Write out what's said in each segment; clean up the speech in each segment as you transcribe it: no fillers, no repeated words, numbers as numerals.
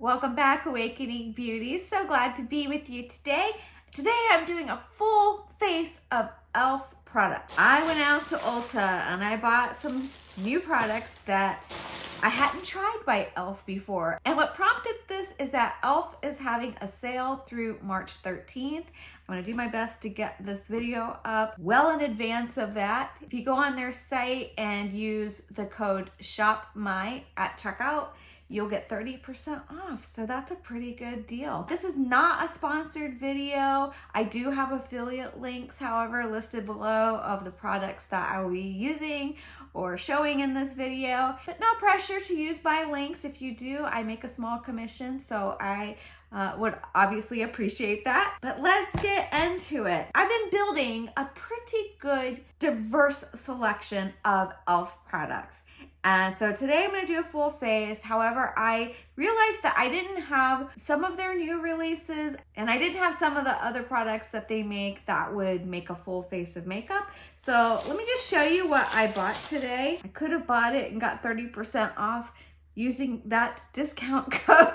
Welcome back, Awakening Beauties. So glad to be with you today. Today I'm doing a full face of e.l.f. product. I went out to Ulta and I bought some new products that I hadn't tried by e.l.f. before. And what prompted this is that e.l.f. is having a sale through March 13th. I'm gonna do my best to get this video up well in advance of that. If you go on their site and use the code SHOPMY at checkout, you'll get 30% off. So that's a pretty good deal. This is not a sponsored video. I do have affiliate links, however, listed below of the products that I will be using or showing in this video, but no pressure to use my links. If you do, I make a small commission, so I would obviously appreciate that. But let's get into it. I've been building a pretty good, diverse selection of e.l.f. products. And so today I'm gonna do a full face. However, I realized that I didn't have some of their new releases and I didn't have some of the other products that they make that would make a full face of makeup. So let me just show you what I bought today. I could have bought it and got 30% off using that discount code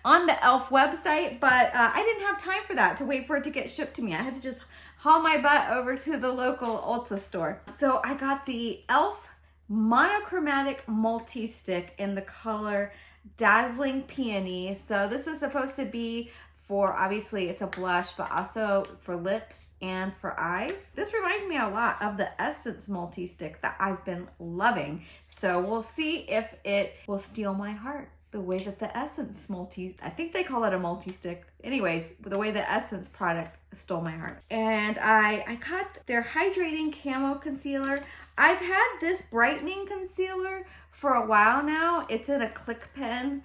on the e.l.f. website, but I didn't have time for that, to wait for it to get shipped to me. I had to just haul my butt over to the local Ulta store. So I got the e.l.f. monochromatic multi-stick in the color Dazzling Peony. So this is supposed to be for, obviously it's a blush, but also for lips and for eyes. This reminds me a lot of the Essence multi-stick that I've been loving. So we'll see if it will steal my heart the way that the Essence I think they call it a multi-stick. Anyways, the way the Essence product stole my heart. And I got their hydrating camo concealer. I've had this brightening concealer for a while now. It's in a click pen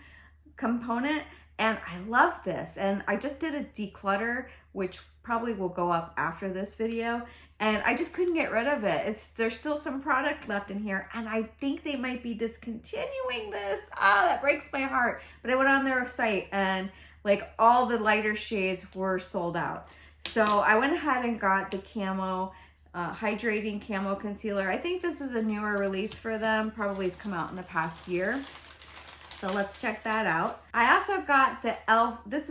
component and I love this. And I just did a declutter, which probably will go up after this video. And I just couldn't get rid of it. There's still some product left in here and I think they might be discontinuing this. Oh, that breaks my heart. But I went on their site and like all the lighter shades were sold out. So I went ahead and got the camo, hydrating camo concealer. I think this is a newer release for them. Probably it's come out in the past year. So let's check that out. I also got the e.l.f. This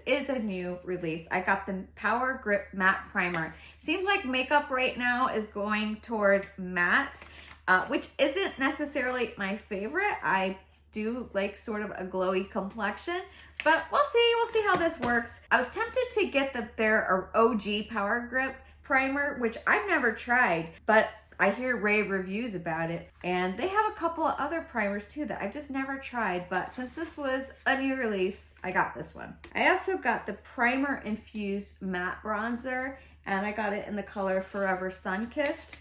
is a new release. I got the Power Grip Matte Primer. Seems like makeup right now is going towards matte, which isn't necessarily my favorite. I do like sort of a glowy complexion, but we'll see how this works. I was tempted to get their OG Power Grip primer, which I've never tried, but I hear rave reviews about it. And they have a couple of other primers too that I've just never tried, but since this was a new release, I got this one. I also got the Primer Infused Matte Bronzer, and I got it in the color Forever Sun-Kissed.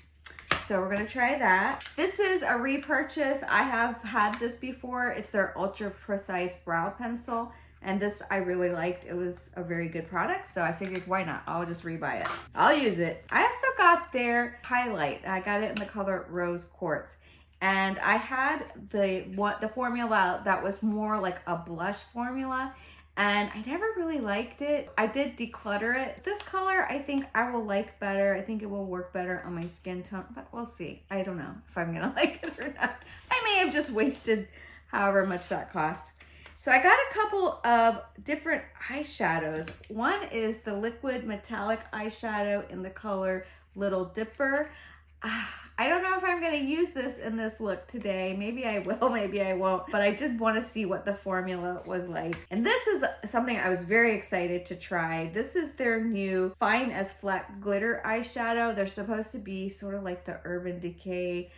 So we're gonna try that. This is a repurchase. I have had this before. It's their Ultra Precise Brow Pencil. And this I really liked. It was a very good product, so I figured why not? I'll just rebuy it. I'll use it. I also got their highlight. I got it in the color Rose Quartz. And I had the formula that was more like a blush formula, and I never really liked it. I did declutter it. This color I think I will like better. I think it will work better on my skin tone, but we'll see. I don't know if I'm gonna like it or not. I may have just wasted however much that cost. So I got a couple of different eyeshadows. One is the liquid metallic eyeshadow in the color Little Dipper. I don't know if I'm gonna use this in this look today. Maybe I will, maybe I won't, but I did wanna see what the formula was like. And this is something I was very excited to try. This is their new Fine as Flat Glitter eyeshadow. They're supposed to be sort of like the Urban Decay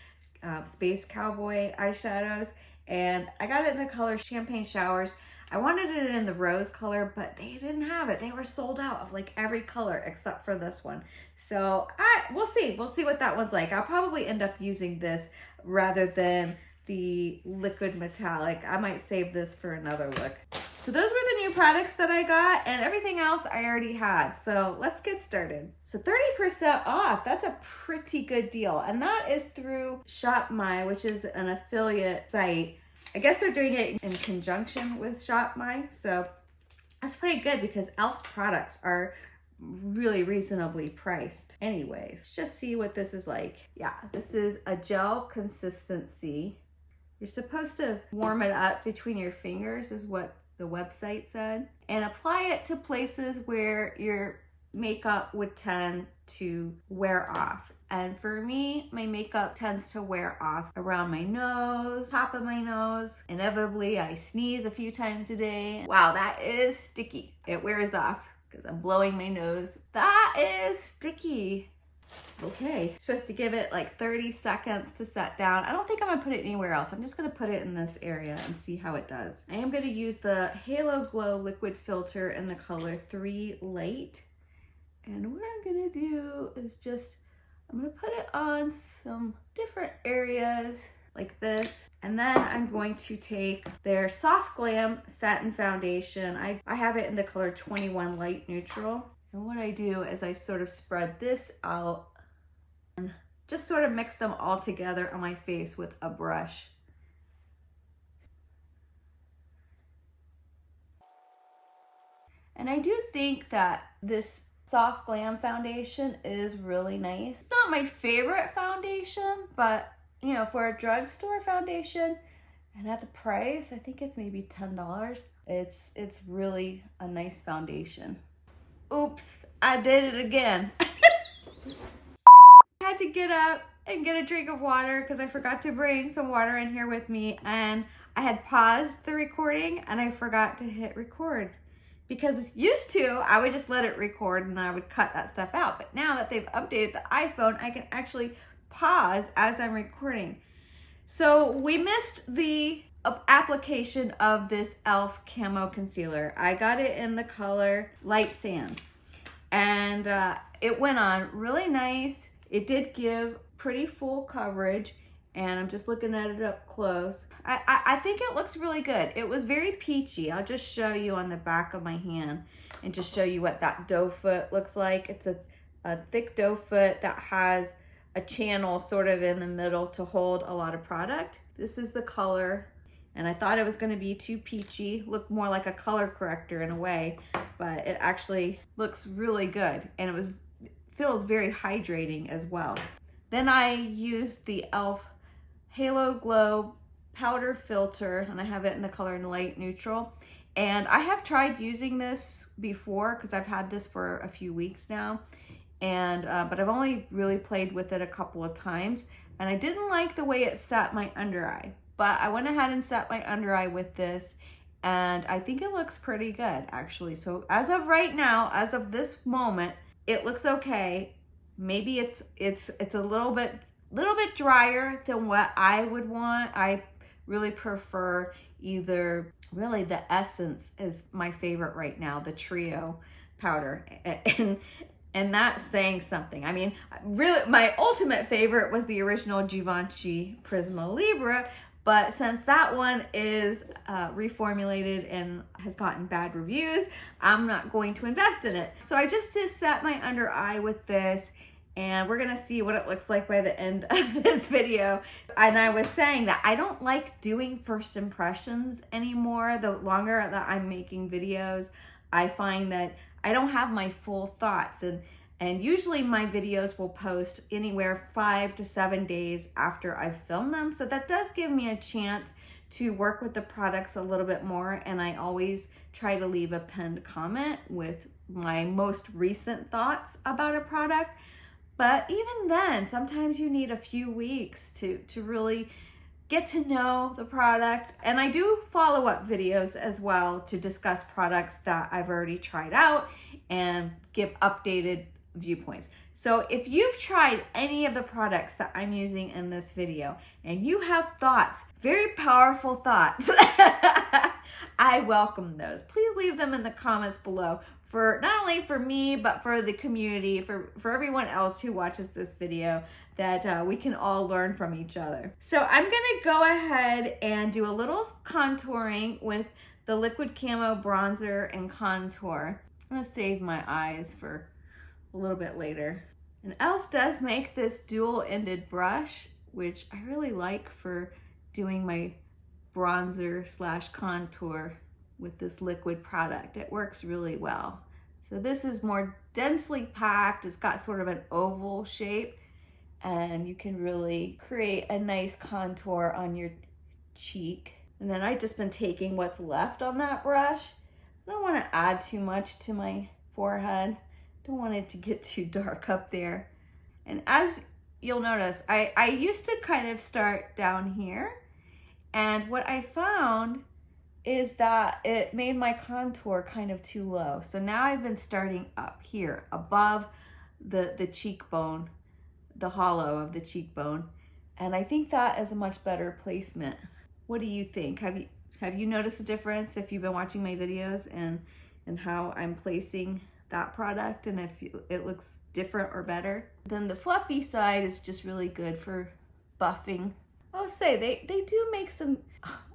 Space Cowboy eyeshadows. And I got it in the color Champagne Showers. I wanted it in the rose color, but they didn't have it. They were sold out of like every color except for this one. So we'll see what that one's like. I'll probably end up using this rather than the liquid metallic. I might save this for another look. So those were the new products that I got, and everything else I already had. So let's get started. So 30% off, that's a pretty good deal. And that is through ShopMy, which is an affiliate site. I guess they're doing it in conjunction with ShopMy. So that's pretty good because e.l.f.'s products are really reasonably priced. Anyways, let's just see what this is like. Yeah, this is a gel consistency. You're supposed to warm it up between your fingers is what the website said, and apply it to places where your makeup would tend to wear off. And for me, my makeup tends to wear off around my nose, top of my nose. Inevitably, I sneeze a few times a day. Wow, that is sticky. It wears off because I'm blowing my nose. That is sticky. Okay, supposed to give it like 30 seconds to set down. I don't think I'm gonna put it anywhere else. I'm just gonna put it in this area and see how it does. I am gonna use the Halo Glow liquid filter in the color 3 Light. And what I'm gonna do is just, I'm gonna put it on some different areas like this. And then I'm going to take their Soft Glam Satin Foundation. I have it in the color 21 Light Neutral. And what I do is I sort of spread this out and just sort of mix them all together on my face with a brush. And I do think that this Soft Glam foundation is really nice. It's not my favorite foundation, but you know, for a drugstore foundation and at the price, I think it's maybe $10. It's really a nice foundation. Oops, I did it again. I had to get up and get a drink of water because I forgot to bring some water in here with me, and I had paused the recording and I forgot to hit record. Because used to, I would just let it record and I would cut that stuff out. But now that they've updated the iPhone, I can actually pause as I'm recording. So we missed the application of this e.l.f. Camo Concealer. I got it in the color Light Sand. And it went on really nice. It did give pretty full coverage. And I'm just looking at it up close. I think it looks really good. It was very peachy. I'll just show you on the back of my hand and just show you what that doe foot looks like. It's a thick doe foot that has a channel sort of in the middle to hold a lot of product. This is the color, and I thought it was gonna be too peachy, look more like a color corrector in a way, but it actually looks really good, and it feels very hydrating as well. Then I used the e.l.f. Halo Glow powder filter, and I have it in the color Light Neutral. And I have tried using this before because I've had this for a few weeks now, and but I've only really played with it a couple of times, and I didn't like the way it set my under eye. But I went ahead and set my under eye with this, and I think it looks pretty good actually. So as of right now, as of this moment, it looks okay. Maybe it's a little bit drier than what I would want. I really prefer either, really the Essence is my favorite right now, the Trio powder. And that's saying something. I mean, really my ultimate favorite was the original Givenchy Prisma Libre, but since that one is reformulated and has gotten bad reviews, I'm not going to invest in it. So I just set my under eye with this, and we're gonna see what it looks like by the end of this video. And I was saying that I don't like doing first impressions anymore. The longer that I'm making videos, I find that I don't have my full thoughts. And usually my videos will post anywhere 5 to 7 days after I've filmed them. So that does give me a chance to work with the products a little bit more. And I always try to leave a pinned comment with my most recent thoughts about a product. But even then, sometimes you need a few weeks to really get to know the product. And I do follow-up videos as well to discuss products that I've already tried out and give updated viewpoints. So if you've tried any of the products that I'm using in this video and you have thoughts, very powerful thoughts, I welcome those. Please leave them in the comments below, for not only for me, but for the community, for everyone else who watches this video, that we can all learn from each other. So I'm gonna go ahead and do a little contouring with the Liquid Camo Bronzer and Contour. I'm gonna save my eyes for a little bit later. And e.l.f. does make this dual-ended brush, which I really like for doing my bronzer slash contour with this liquid product. It works really well. So this is more densely packed. It's got sort of an oval shape, and you can really create a nice contour on your cheek. And then I've just been taking what's left on that brush. I don't want to add too much to my forehead. Don't want it to get too dark up there. And as you'll notice, I used to kind of start down here. And what I found is that it made my contour kind of too low. So now I've been starting up here above the cheekbone, the hollow of the cheekbone. And I think that is a much better placement. What do you think? Have you noticed a difference if you've been watching my videos and how I'm placing that product, and if it looks different or better? Then the fluffy side is just really good for buffing. I'll say they do make some,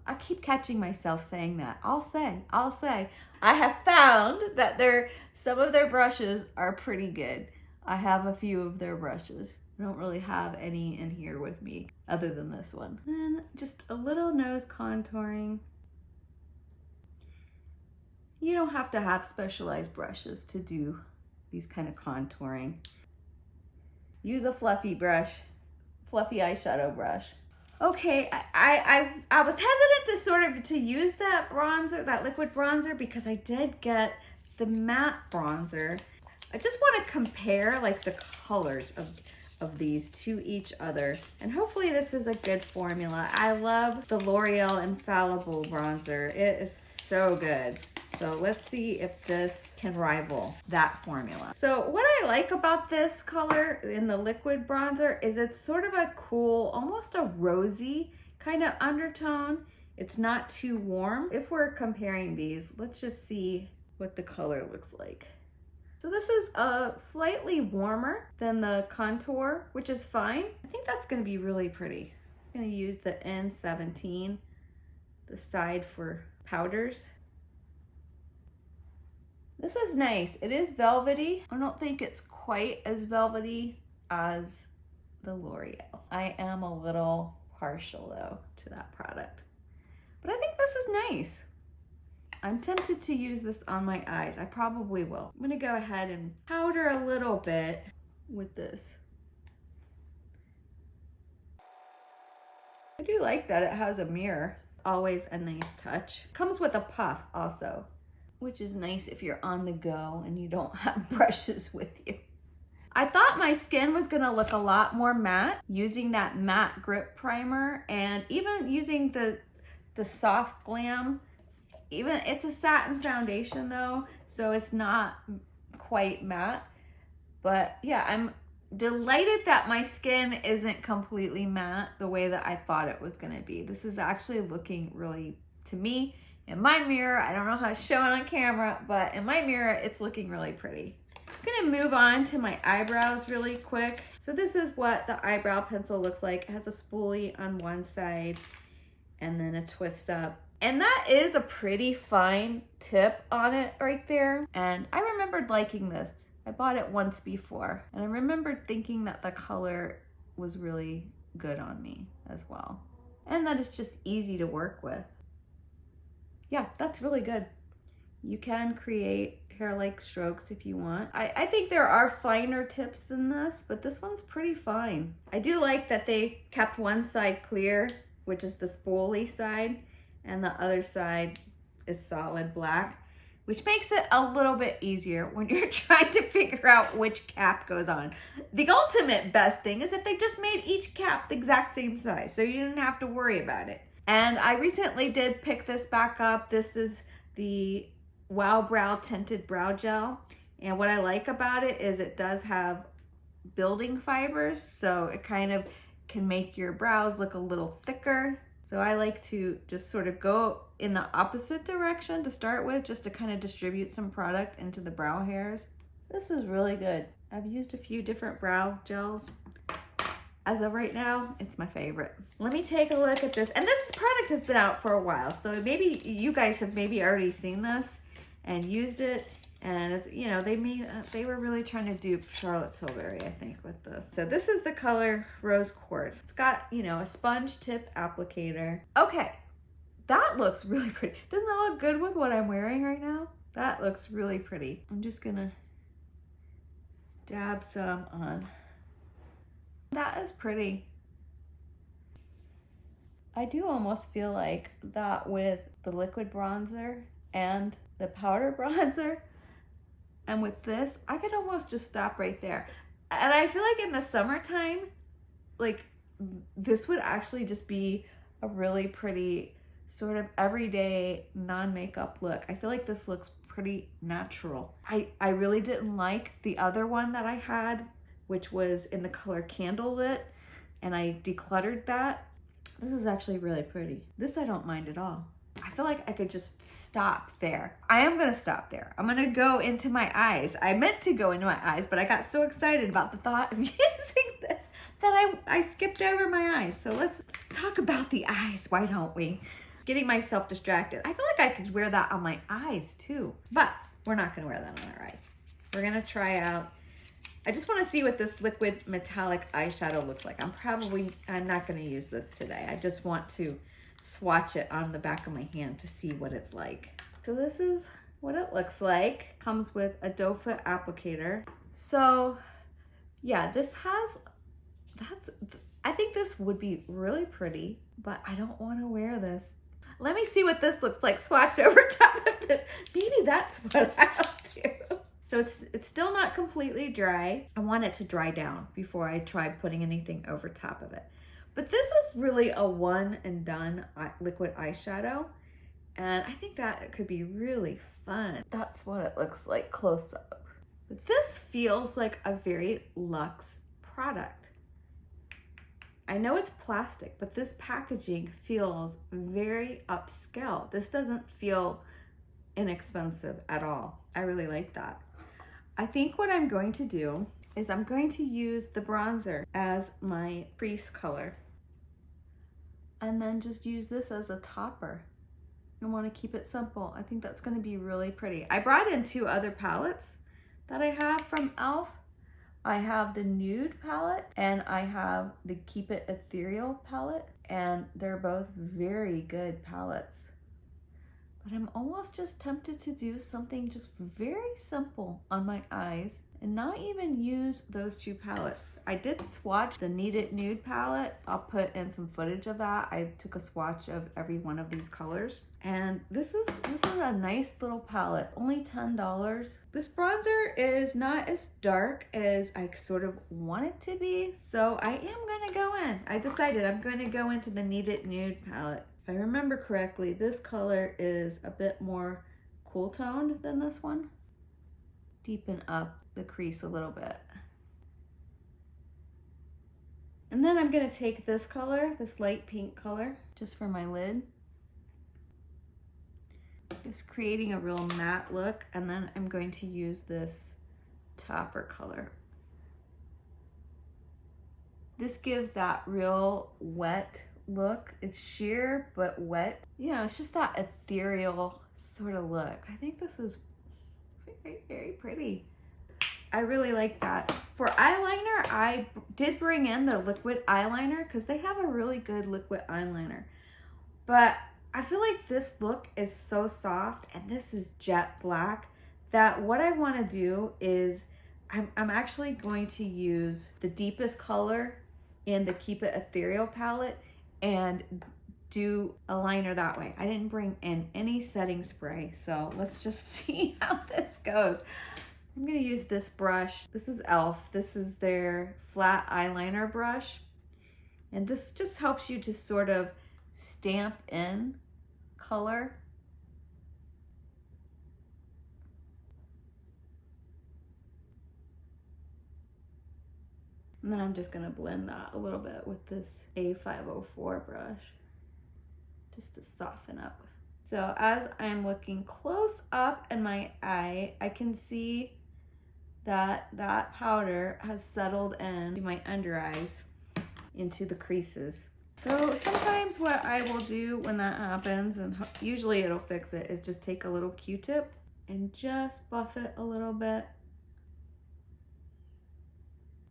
I keep catching myself saying that. I'll say. I have found that some of their brushes are pretty good. I have a few of their brushes. I don't really have any in here with me other than this one. Then just a little nose contouring. You don't have to have specialized brushes to do these kind of contouring. Use a fluffy brush, fluffy eyeshadow brush. Okay, I was hesitant to use that bronzer, that liquid bronzer, because I did get the matte bronzer. I just want to compare like the colors of these to each other, and hopefully this is a good formula. I love the L'Oreal Infallible bronzer. It is so good. So let's see if this can rival that formula. So what I like about this color in the liquid bronzer is it's sort of a cool, almost a rosy kind of undertone. It's not too warm. If we're comparing these, let's just see what the color looks like. So this is slightly warmer than the contour, which is fine. I think that's gonna be really pretty. I'm gonna use the N17, the side for powders. This is nice. It is velvety. I don't think it's quite as velvety as the L'Oreal. I am a little partial though to that product, but I think this is nice. I'm tempted to use this on my eyes. I probably will. I'm gonna go ahead and powder a little bit with this. I do like that it has a mirror. Always a nice touch. Comes with a puff also, which is nice if you're on the go and you don't have brushes with you. I thought my skin was gonna look a lot more matte using that matte grip primer, and even using the Soft Glam. Even it's a satin foundation though, so it's not quite matte. But yeah, I'm delighted that my skin isn't completely matte the way that I thought it was gonna be. This is actually looking really, to me, in my mirror, I don't know how it's showing on camera, but in my mirror, it's looking really pretty. I'm gonna move on to my eyebrows really quick. So this is what the eyebrow pencil looks like. It has a spoolie on one side and then a twist up. And that is a pretty fine tip on it right there. And I remembered liking this. I bought it once before, and I remembered thinking that the color was really good on me as well. And that it's just easy to work with. Yeah, that's really good. You can create hair-like strokes if you want. I think there are finer tips than this, but this one's pretty fine. I do like that they kept one side clear, which is the spoolie side, and the other side is solid black, which makes it a little bit easier when you're trying to figure out which cap goes on. The ultimate best thing is if they just made each cap the exact same size, so you didn't have to worry about it. And I recently did pick this back up. This is the Wow Brow Tinted Brow Gel. And what I like about it is it does have building fibers, so it kind of can make your brows look a little thicker. So I like to just sort of go in the opposite direction to start with, just to kind of distribute some product into the brow hairs. This is really good. I've used a few different brow gels. As of right now, it's my favorite. Let me take a look at this. And this product has been out for a while, so maybe you guys have maybe already seen this and used it. And it's, you know, they were really trying to dupe Charlotte Tilbury, I think, with this. So this is the color Rose Quartz. It's got, you know, a sponge tip applicator. Okay, that looks really pretty. Doesn't that look good with what I'm wearing right now? That looks really pretty. I'm just gonna dab some on. That is pretty. I do almost feel like that with the liquid bronzer and the powder bronzer, and with this, I could almost just stop right there. And I feel like in the summertime, like this would actually just be a really pretty sort of everyday non-makeup look. I feel like this looks pretty natural. I really didn't like the other one that I had, which was in the color Candlelit, and I decluttered that. This is actually really pretty. This I don't mind at all. I feel like I could just stop there. I am gonna stop there. I'm gonna go into my eyes. I meant to go into my eyes, but I got so excited about the thought of using this that I skipped over my eyes. So let's talk about the eyes, why don't we? Getting myself distracted. I feel like I could wear that on my eyes too, but we're not gonna wear that on our eyes. We're gonna try out, I just wanna see what this liquid metallic eyeshadow looks like. I'm not gonna use this today. I just want to swatch it on the back of my hand to see what it's like. So this is what it looks like. Comes with a doe foot applicator. So yeah, I think this would be really pretty, but I don't wanna wear this. Let me see what this looks like swatched over top of this. Maybe that's what I'll do. So it's still not completely dry. I want it to dry down before I try putting anything over top of it. But this is really a one and done liquid eyeshadow. And I think that it could be really fun. That's what it looks like close up. But this feels like a very luxe product. I know it's plastic, but this packaging feels very upscale. This doesn't feel inexpensive at all. I really like that. I think what I'm going to do is I'm going to use the bronzer as my crease color. And then just use this as a topper. I want to keep it simple. I think that's going to be really pretty. I brought in 2 other palettes that I have from e.l.f. I have the nude palette and I have the Keep It Ethereal palette, and they're both very good palettes. But I'm almost just tempted to do something just very simple on my eyes and not even use those 2 palettes. I did swatch the Need It Nude palette. I'll put in some footage of that. I took a swatch of every one of these colors. And this is a nice little palette, only $10. This bronzer is not as dark as I sort of want it to be, so I am gonna go in. I decided I'm gonna go into the Need It Nude palette. If I remember correctly, this color is a bit more cool toned than this one. Deepen up the crease a little bit. And then I'm gonna take this color, this light pink color, just for my lid. Just creating a real matte look, and then I'm going to use this topper color. This gives that real wet look. It's sheer but wet. You know, it's just that ethereal sort of look. I think this is very, very pretty. I really like that. For eyeliner, I did bring in the liquid eyeliner because they have a really good liquid eyeliner. But I feel like this look is so soft and this is jet black that what I want to do is I'm actually going to use the deepest color in the Keep It Ethereal palette and do a liner that way. I didn't bring in any setting spray, so let's just see how this goes. I'm gonna use this brush. This is e.l.f. This is their flat eyeliner brush. And this just helps you to sort of stamp in color. And then I'm just gonna blend that a little bit with this A504 brush, just to soften up. So as I'm looking close up in my eye, I can see that that powder has settled into my under eyes, into the creases. So sometimes what I will do when that happens, and usually it'll fix it, is just take a little Q-tip and just buff it a little bit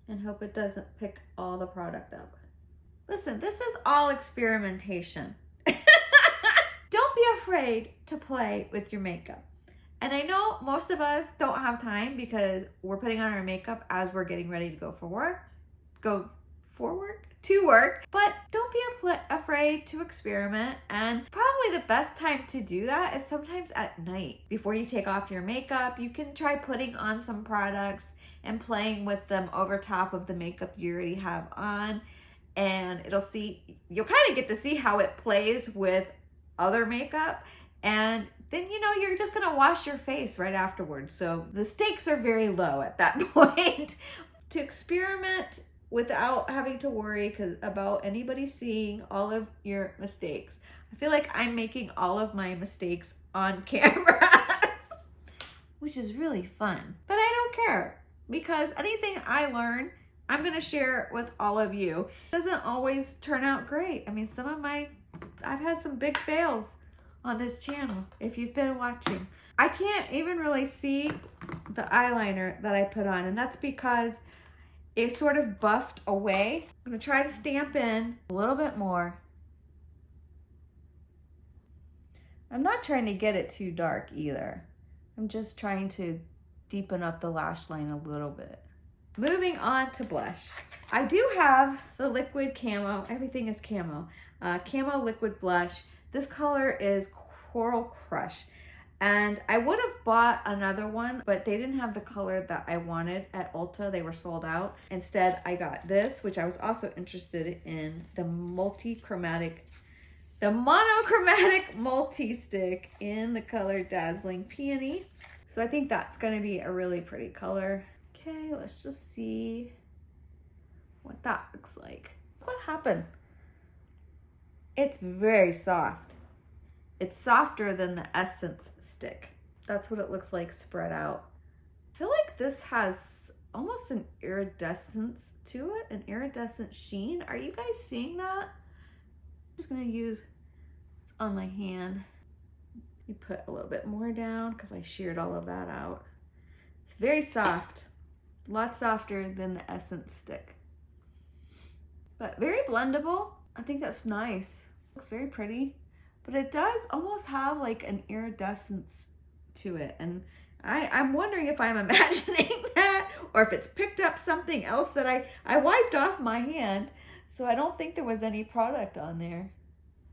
and hope it doesn't pick all the product up. Listen, this is all experimentation. Don't be afraid to play with your makeup. And I know most of us don't have time because we're putting on our makeup as we're getting ready to go for work. to work. But don't be afraid to experiment. And probably the best time to do that is sometimes at night. Before you take off your makeup, you can try putting on some products and playing with them over top of the makeup you already have on. And you'll kind of get to see how it plays with other makeup. And then, you know, you're just gonna wash your face right afterwards. So the stakes are very low at that point. To experiment without having to worry about anybody seeing all of your mistakes. I feel like I'm making all of my mistakes on camera, which is really fun. But I don't care, because anything I learn, I'm gonna share with all of you. It doesn't always turn out great. I mean, I've had some big fails on this channel, if you've been watching. I can't even really see the eyeliner that I put on, and that's because it sort of buffed away. I'm gonna try to stamp in a little bit more. I'm not trying to get it too dark either. I'm just trying to deepen up the lash line a little bit. Moving on to blush. I do have the liquid camo, everything is camo, camo liquid blush. This color is Coral Crush. And I would have bought another one, but they didn't have the color that I wanted at Ulta. They were sold out. Instead, I got this, which I was also interested in, the monochromatic multi-stick in the color Dazzling Peony. So I think that's gonna be a really pretty color. Okay, let's just see what that looks like. What happened? It's very soft. It's softer than the Essence stick. That's what it looks like spread out. I feel like this has almost an iridescence to it, an iridescent sheen. Are you guys seeing that? I'm just gonna use, it's on my hand. You put a little bit more down because I sheared all of that out. It's very soft, a lot softer than the Essence stick. But very blendable. I think that's nice. Looks very pretty. But it does almost have like an iridescence to it. And I'm wondering if I'm imagining that or if it's picked up something else that I wiped off my hand. So I don't think there was any product on there.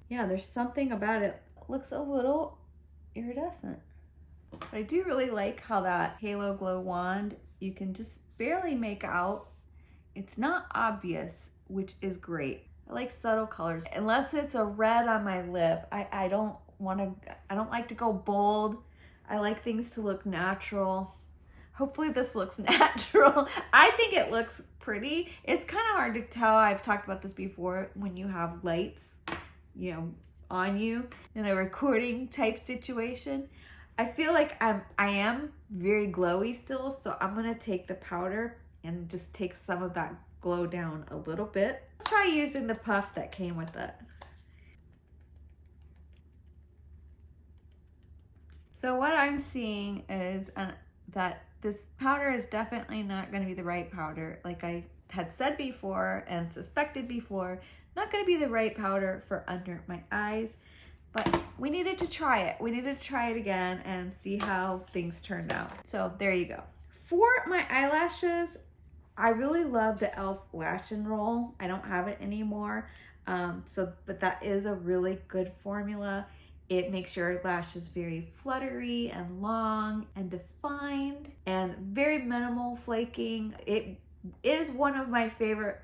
Yeah, there's something about it. It looks a little iridescent. But I do really like how that Halo Glow wand, you can just barely make out. It's not obvious, which is great. I like subtle colors. Unless it's a red on my lip, I don't like to go bold. I like things to look natural. Hopefully this looks natural. I think it looks pretty. It's kind of hard to tell. I've talked about this before when you have lights, you know, on you in a recording type situation. I feel like I am very glowy still, so I'm gonna take the powder and just take some of that glow down a little bit. Try using the puff that came with it. So what I'm seeing is that this powder is definitely not going to be the right powder. Like I had said before and suspected before, not going to be the right powder for under my eyes. But we needed to try it. We needed to try it again and see how things turned out. So there you go. For my eyelashes, I really love the e.l.f. Lash and Roll. I don't have it anymore, but that is a really good formula. It makes your lashes very fluttery and long and defined and very minimal flaking. It is one of my favorite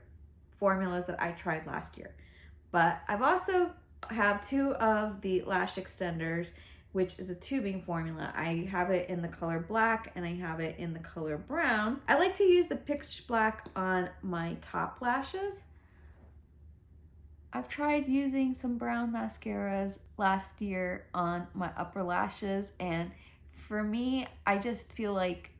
formulas that I tried last year. But I've also have two of the lash extenders, which is a tubing formula. I have it in the color black and I have it in the color brown. I like to use the pitch black on my top lashes. I've tried using some brown mascaras last year on my upper lashes, and for me, I just feel like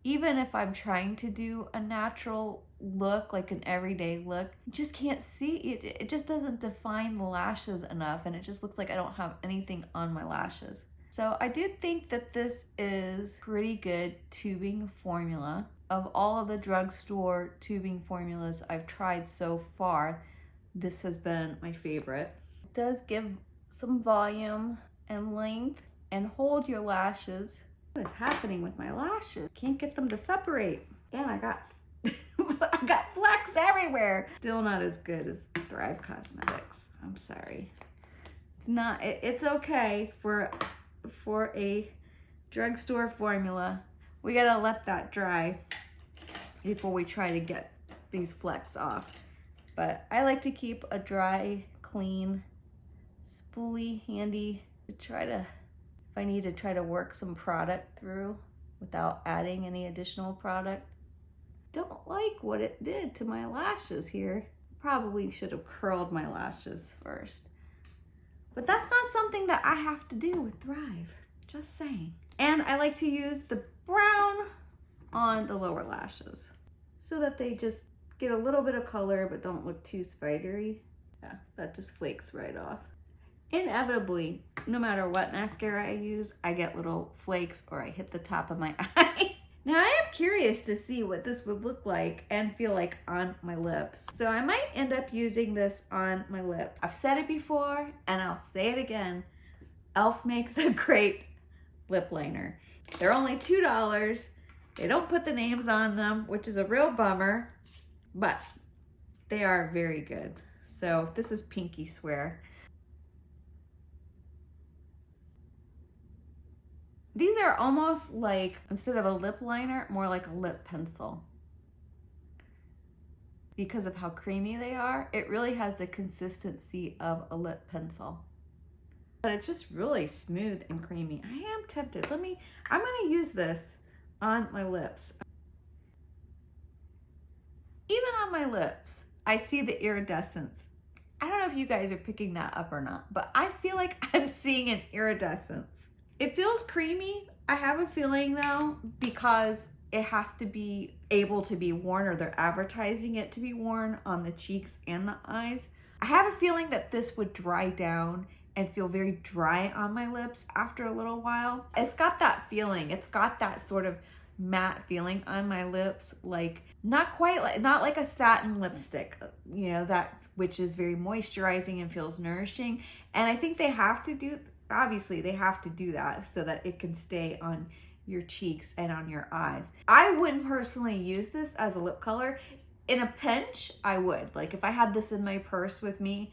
even if I'm trying to do a natural look, like an everyday look, you just can't see it. It just doesn't define the lashes enough, and it just looks like I don't have anything on my lashes. So I do think that this is pretty good tubing formula. Of all of the drugstore tubing formulas I've tried so far, this has been my favorite. It does give some volume and length and hold your lashes. What is happening with my lashes? Can't get them to separate. And I got I got flecks everywhere. Still not as good as Thrive Cosmetics. I'm sorry. It's not, it's okay for a drugstore formula. We gotta let that dry before we try to get these flecks off. But I like to keep a dry, clean spoolie handy to try to, if I need to try to work some product through without adding any additional product. Don't like what it did to my lashes here. Probably should have curled my lashes first. But that's not something that I have to do with Thrive, just saying. And I like to use the brown on the lower lashes so that they just get a little bit of color but don't look too spidery. Yeah, that just flakes right off. Inevitably, no matter what mascara I use, I get little flakes or I hit the top of my eye. Now I am curious to see what this would look like and feel like on my lips. So I might end up using this on my lips. I've said it before and I'll say it again. e.l.f. makes a great lip liner. They're only $2. They don't put the names on them, which is a real bummer, but they are very good. So this is Pinky Swear. These are almost like, instead of a lip liner, more like a lip pencil. Because of how creamy they are, it really has the consistency of a lip pencil. But it's just really smooth and creamy. I am tempted. I'm gonna use this on my lips. Even on my lips, I see the iridescence. I don't know if you guys are picking that up or not, but I feel like I'm seeing an iridescence. It feels creamy. I have a feeling though, because it has to be able to be worn, or they're advertising it to be worn on the cheeks and the eyes. I have a feeling that this would dry down and feel very dry on my lips after a little while. It's got that feeling. It's got that sort of matte feeling on my lips, like not like a satin lipstick, you know, that which is very moisturizing and feels nourishing. And I think they have to do, obviously they have to do that so that it can stay on your cheeks and on your eyes. I wouldn't personally use this as a lip color. In a pinch, I would. Like if I had this in my purse with me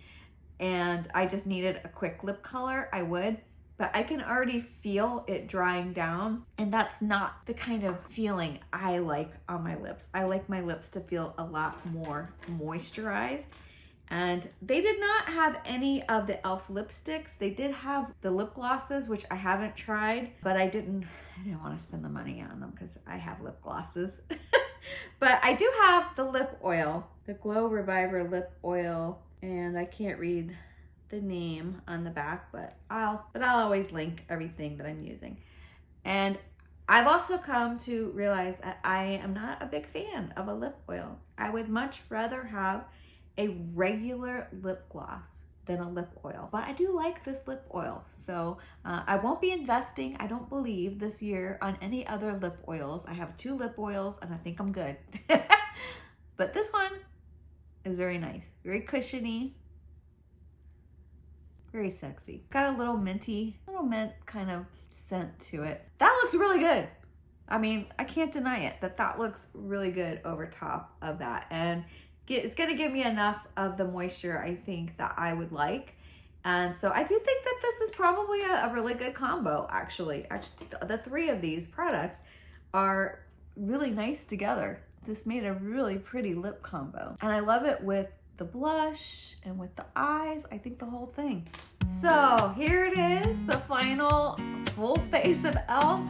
and I just needed a quick lip color, I would. But I can already feel it drying down, and that's not the kind of feeling I like on my lips. I like my lips to feel a lot more moisturized. And they did not have any of the e.l.f. lipsticks. They did have the lip glosses, which I haven't tried, but I didn't want to spend the money on them because I have lip glosses. But I do have the lip oil, the Glow Reviver lip oil, and I can't read the name on the back, but I'll always link everything that I'm using. And I've also come to realize that I am not a big fan of a lip oil. I would much rather have a regular lip gloss than a lip oil, but I do like this lip oil. So I won't be investing, I don't believe, this year on any other lip oils. I have 2 lip oils and I think I'm good. But this one is very nice, very cushiony, very sexy. Got a little mint kind of scent to it. That looks really good. I mean, I can't deny it, that looks really good over top of that. And it's gonna give me enough of the moisture I think that I would like. And so I do think that this is probably a really good combo, actually. The 3 of these products are really nice together. This made a really pretty lip combo. And I love it with the blush and with the eyes. I think the whole thing. So here it is, the final full face of e.l.f.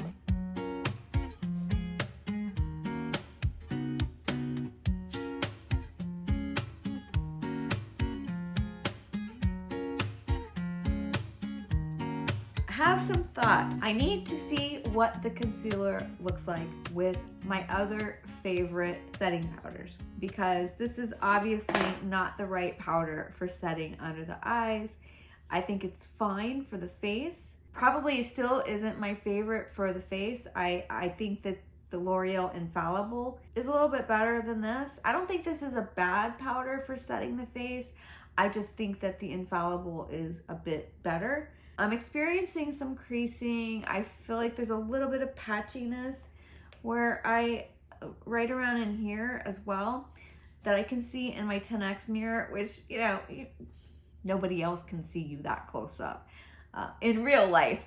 Have some thought. I need to see what the concealer looks like with my other favorite setting powders, because this is obviously not the right powder for setting under the eyes. I think it's fine for the face. Probably still isn't my favorite for the face. I think that the L'Oreal Infallible is a little bit better than this. I don't think this is a bad powder for setting the face. I just think that the Infallible is a bit better. I'm experiencing some creasing. I feel like there's a little bit of patchiness where I right around in here as well that I can see in my 10x mirror, which, you know, nobody else can see you that close up. In real life,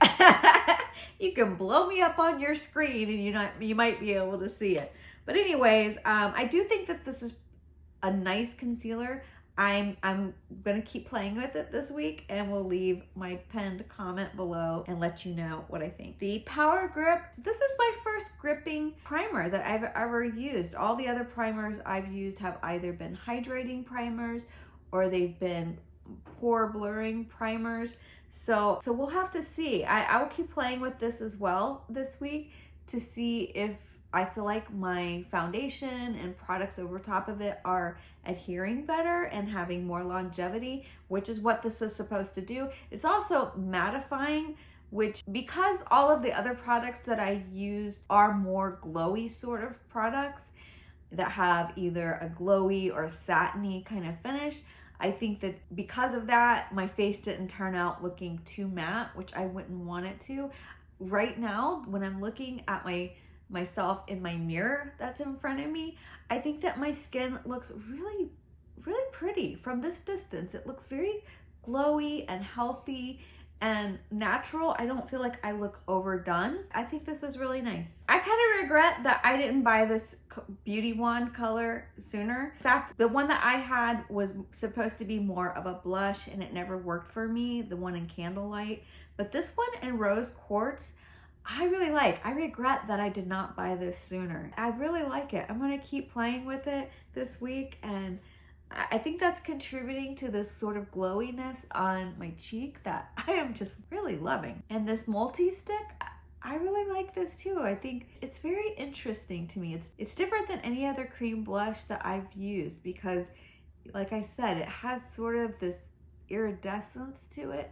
you can blow me up on your screen and you might be able to see it. But anyways, I do think that this is a nice concealer. I'm gonna keep playing with it this week, and we'll leave my pinned comment below and let you know what I think. The Power Grip, this is my first gripping primer that I've ever used. All the other primers I've used have either been hydrating primers or they've been pore blurring primers. So we'll have to see. I will keep playing with this as well this week to see if I feel like my foundation and products over top of it are adhering better and having more longevity, which is what this is supposed to do. It's also mattifying, which, because all of the other products that I used are more glowy sort of products that have either a glowy or satiny kind of finish, I think that because of that, my face didn't turn out looking too matte, which I wouldn't want it to. Right now, when I'm looking at myself in my mirror that's in front of me, I think that my skin looks really, really pretty from this distance. It looks very glowy and healthy and natural. I don't feel like I look overdone. I think this is really nice. I kind of regret that I didn't buy this Beauty Wand color sooner. In fact, the one that I had was supposed to be more of a blush and it never worked for me, the one in Candlelight. But this one in Rose Quartz, I really like. I regret that I did not buy this sooner. I really like it. I'm gonna keep playing with it this week, and I think that's contributing to this sort of glowiness on my cheek that I am just really loving. And this multi-stick, I really like this too. I think it's very interesting to me. It's different than any other cream blush that I've used because, like I said, it has sort of this iridescence to it.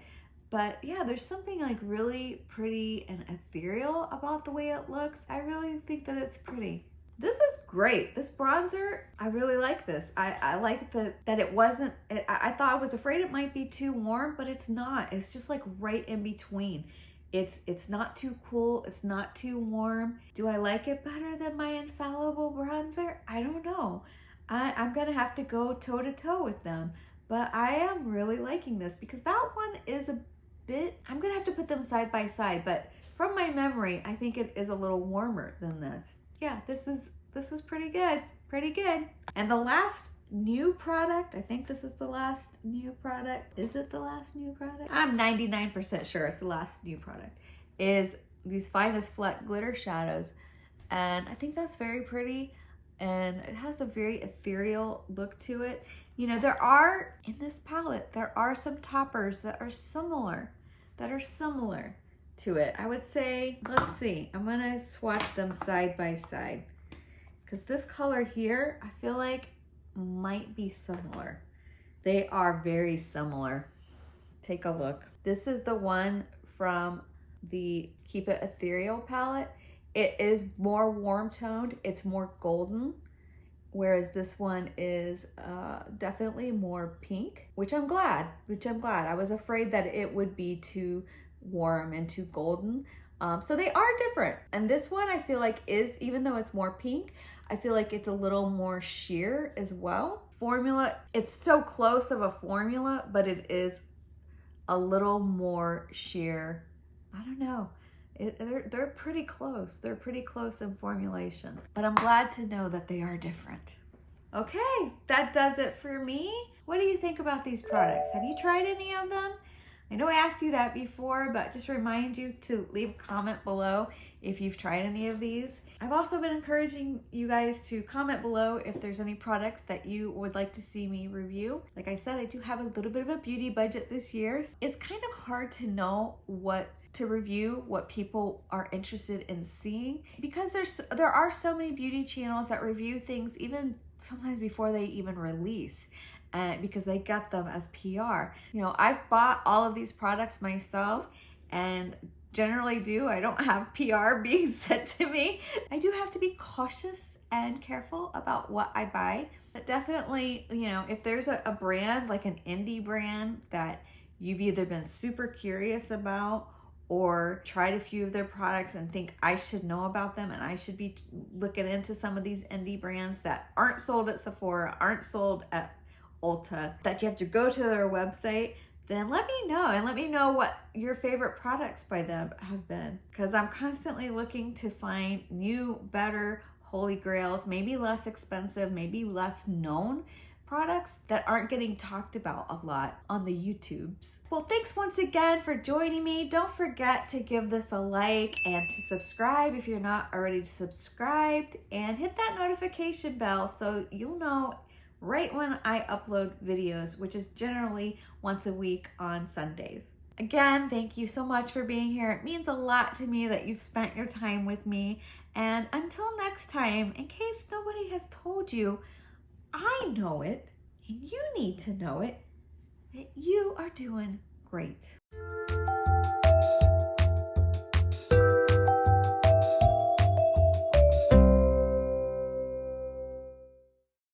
But yeah, there's something like really pretty and ethereal about the way it looks. I really think that it's pretty. This is great. This bronzer, I really like this. I like that it wasn't, I thought, I was afraid it might be too warm, but it's not. It's just like right in between. It's not too cool, it's not too warm. Do I like it better than my Infallible bronzer? I don't know. I'm gonna have to go toe to toe with them. But I am really liking this because that one is a bit, I'm gonna have to put them side by side, but from my memory, I think it is a little warmer than this. Yeah, this is pretty good, pretty good. And the last new product, I think this is the last new product. Is it the last new product? I'm 99% sure it's the last new product, is these Finest Fleck glitter shadows. And I think that's very pretty, and it has a very ethereal look to it. You know, there are, in this palette, there are some toppers that are similar to it. I would say, let's see, I'm gonna swatch them side by side because this color here, I feel like might be similar. They are very similar. Take a look. This is the one from the Keep It Ethereal palette. It is more warm toned, it's more golden. Whereas this one is definitely more pink, which I'm glad. I was afraid that it would be too warm and too golden. So they are different. And this one I feel like is, even though it's more pink, I feel like it's a little more sheer as well. Formula, it's so close of a formula, but it is a little more sheer. I don't know. They're pretty close. They're pretty close in formulation, but I'm glad to know that they are different. Okay, that does it for me. What do you think about these products? Have you tried any of them? I know I asked you that before, but just remind you to leave a comment below if you've tried any of these. I've also been encouraging you guys to comment below if there's any products that you would like to see me review. Like I said, I do have a little bit of a beauty budget this year. It's kind of hard to know what to review, what people are interested in seeing, because there are so many beauty channels that review things even sometimes before they even release, because they get them as PR. You know, I've bought all of these products myself, and generally I don't have PR being sent to me. I do have to be cautious and careful about what I buy. But definitely, you know, if there's a brand, like an indie brand that you've either been super curious about or tried a few of their products and think I should know about them and I should be looking into some of these indie brands that aren't sold at Sephora, aren't sold at Ulta, that you have to go to their website, then let me know, and let me know what your favorite products by them have been, because I'm constantly looking to find new, better holy grails, maybe less expensive, maybe less known products that aren't getting talked about a lot on the YouTubes. Well, thanks once again for joining me. Don't forget to give this a like and to subscribe if you're not already subscribed, and hit that notification bell so you'll know right when I upload videos, which is generally once a week on Sundays. Again, thank you so much for being here. It means a lot to me that you've spent your time with me. And until next time, in case nobody has told you, I know it, and you need to know it, that you are doing great.